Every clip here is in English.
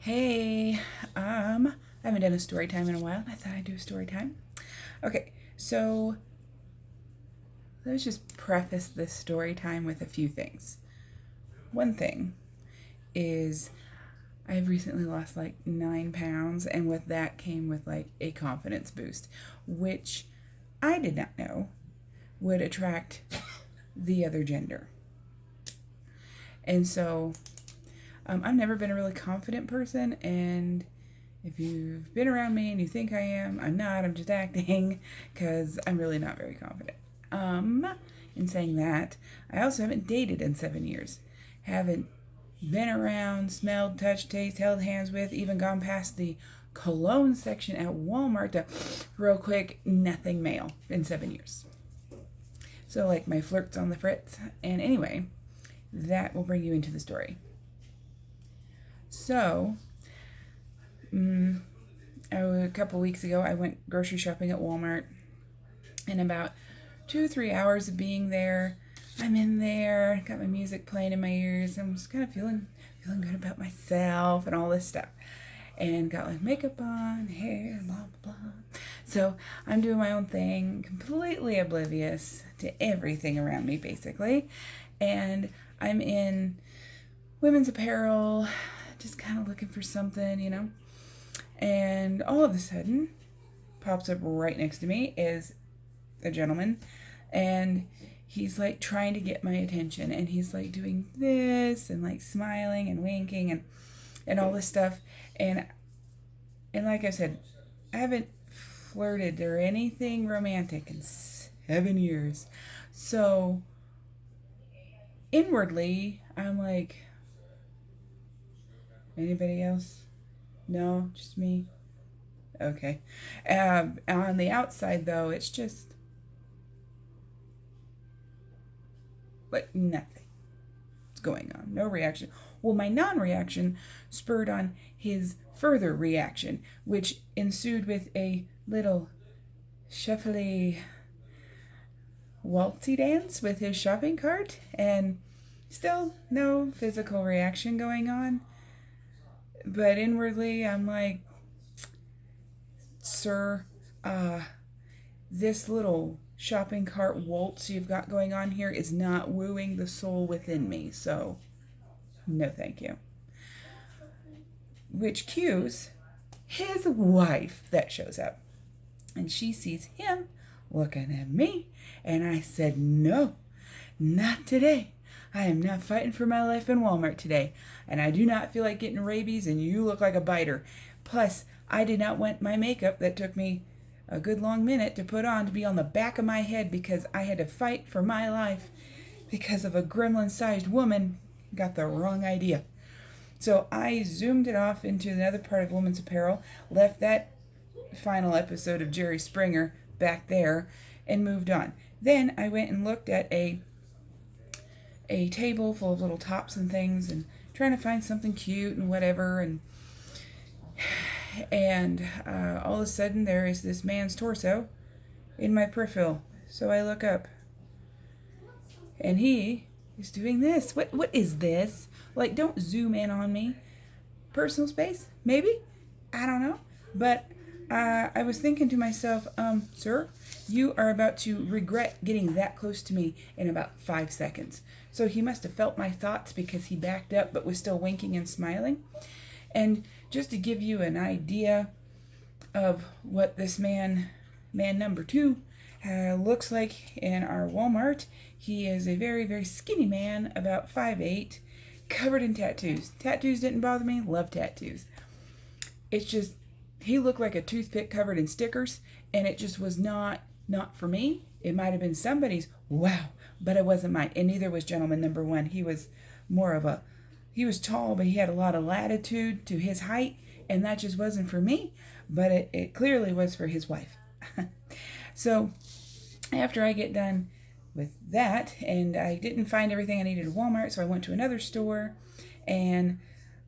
Hey, I haven't done a story time in a while. I thought I'd do a story time. Okay, so let's just preface this story time with a few things. One thing is I've recently lost like 9 pounds, and with that came with like a confidence boost, which I did not know would attract the other gender. And so I've never been a really confident person, and if you've been around me and you think I am, I'm not. I'm just acting because I'm really not very confident. In saying that, I also haven't dated in 7 years. Haven't been around, smelled, touched, tasted, held hands with, even gone past the cologne section at Walmart to real quick, nothing male in 7 years. So, like, my flirt's on the fritz. And anyway, that will bring you into the story. So, a couple weeks ago, I went grocery shopping at Walmart. In about 2 or 3 hours of being there, I'm in there, got my music playing in my ears. I'm just kind of feeling good about myself and all this stuff. And got like makeup on, hair, blah, blah, blah. So I'm doing my own thing, completely oblivious to everything around me, basically. And I'm in women's apparel, just kind of looking for something. And all of a sudden, pops up right next to me is a gentleman, and he's like trying to get my attention, and he's like doing this and like smiling and winking and all this stuff. And like I said, I haven't flirted or anything romantic in 7 years. So inwardly, I'm like, anybody else? No, just me. Okay. On the outside, though, it's just but nothing is going on. No reaction. Well, my non-reaction spurred on his further reaction, which ensued with a little shuffly waltzy dance with his shopping cart, and still no physical reaction going on. But inwardly, I'm like, sir, this little shopping cart waltz you've got going on here is not wooing the soul within me, so no thank you. Which cues his wife that shows up, and she sees him looking at me, and I said, no, not today. I am not fighting for my life in Walmart today, and I do not feel like getting rabies, and you look like a biter. Plus, I did not want my makeup that took me a good long minute to put on to be on the back of my head because I had to fight for my life because of a gremlin-sized woman got the wrong idea. So I zoomed it off into another part of women's apparel, left that final episode of Jerry Springer back there, and moved on. Then I went and looked at a table full of little tops and things, and trying to find something cute and whatever, and all of a sudden there is this man's torso in my peripheral. So I look up, and he is doing this. What is this? Like, don't zoom in on me. Personal space? Maybe? I don't know. But I was thinking to myself, sir, you are about to regret getting that close to me in about 5 seconds. So he must have felt my thoughts because he backed up but was still winking and smiling. And just to give you an idea of what this man number two, looks like in our Walmart, he is a very, very skinny man, about 5'8", covered in tattoos. Tattoos didn't bother me. Love tattoos. It's just, he looked like a toothpick covered in stickers, and it just was not for me. It might have been somebody's, wow, but it wasn't mine. And neither was gentleman number one. He was he was tall, but he had a lot of latitude to his height, and that just wasn't for me, but it clearly was for his wife. So after I get done with that, and I didn't find everything I needed at Walmart, so I went to another store, and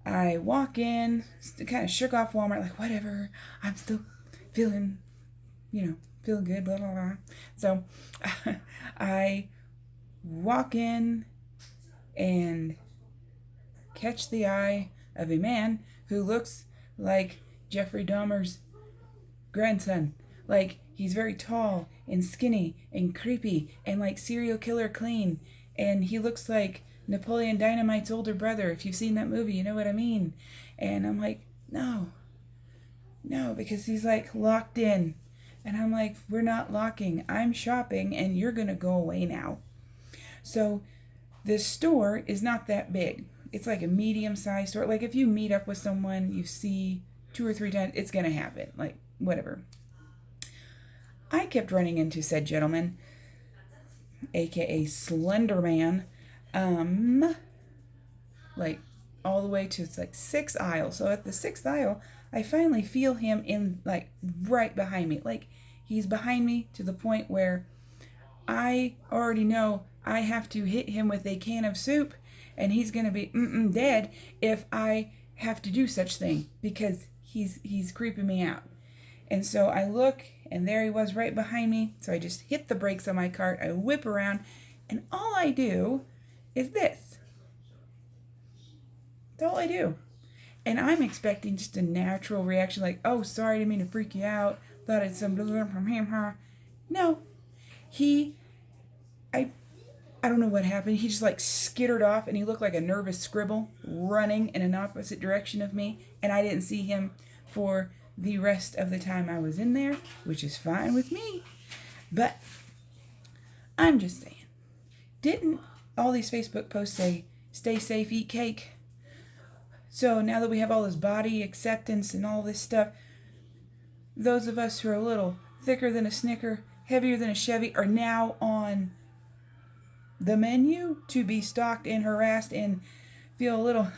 I walk in, kind of shook off Walmart, like, whatever, I'm still feeling good, blah, blah, blah. So I walk in and catch the eye of a man who looks like Jeffrey Dahmer's grandson. Like, he's very tall and skinny and creepy and like serial killer clean. And he looks like Napoleon Dynamite's older brother. If you've seen that movie, you know what I mean. And I'm like, no, because he's like locked in. And I'm like, we're not locking. I'm shopping and you're going to go away now. So this store is not that big. It's like a medium-sized store. Like if you meet up with someone, you see 2 or 3 times, it's going to happen. Like whatever. I kept running into said gentleman, aka Slender Man, like all the way to it's like 6th aisle. So at the 6th aisle, I finally feel him in like right behind me. Like he's behind me to the point where I already know I have to hit him with a can of soup and he's going to be dead if I have to do such thing because he's creeping me out. And so I look and there he was right behind me. So I just hit the brakes on my cart. I whip around and all I do is this. That's all I do. And I'm expecting just a natural reaction like, oh, sorry, I didn't mean to freak you out. Thought it's some from him. No. I don't know what happened. He just like skittered off and he looked like a nervous scribble running in an opposite direction of me. And I didn't see him for the rest of the time I was in there, which is fine with me. But I'm just saying, didn't all these Facebook posts say, stay safe, eat cake? So now that we have all this body acceptance and all this stuff, those of us who are a little thicker than a Snicker, heavier than a Chevy, are now on the menu to be stalked and harassed and feel a little,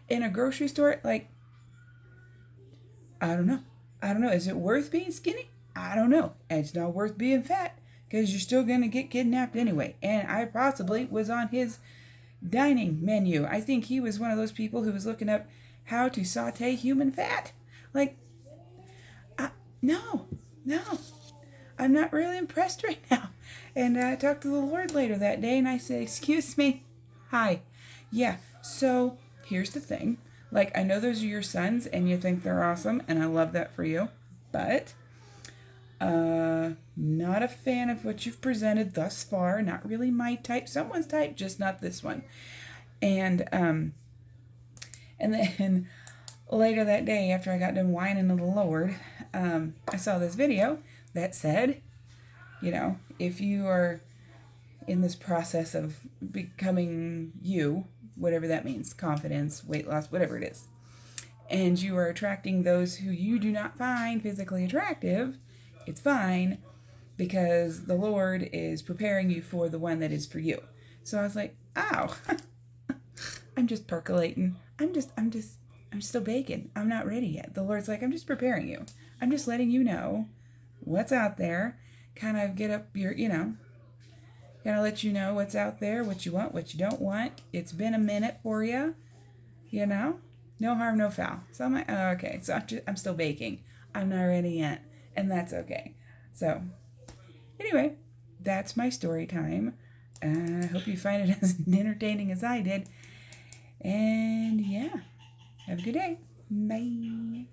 in a grocery store. Like, I don't know. Is it worth being skinny? I don't know. It's not worth being fat because you're still going to get kidnapped anyway. And I possibly was on his dining menu. I think he was one of those people who was looking up how to saute human fat. Like, no. I'm not really impressed right now. And I talked to the Lord later that day and I said, excuse me. Hi. Yeah, so here's the thing. Like, I know those are your sons and you think they're awesome and I love that for you. But, not a fan of what you've presented thus far. Not really my type. Someone's type, just not this one. And then later that day, after I got done whining to the Lord, I saw this video that said, you know, if you are in this process of becoming you, whatever that means, confidence, weight loss, whatever it is, and you are attracting those who you do not find physically attractive, it's fine because the Lord is preparing you for the one that is for you. So I was like, ow, I'm just percolating. I'm still baking. I'm not ready yet. The Lord's like, I'm just preparing you. I'm just letting you know what's out there. Kind of get up your, kind of let you know what's out there, what you want, what you don't want. It's been a minute for you, no harm, no foul. So I'm like, oh, okay. So I'm still baking. I'm not ready yet. And that's okay. So anyway, that's my story time. I hope you find it as entertaining as I did. And yeah, have a good day. Bye.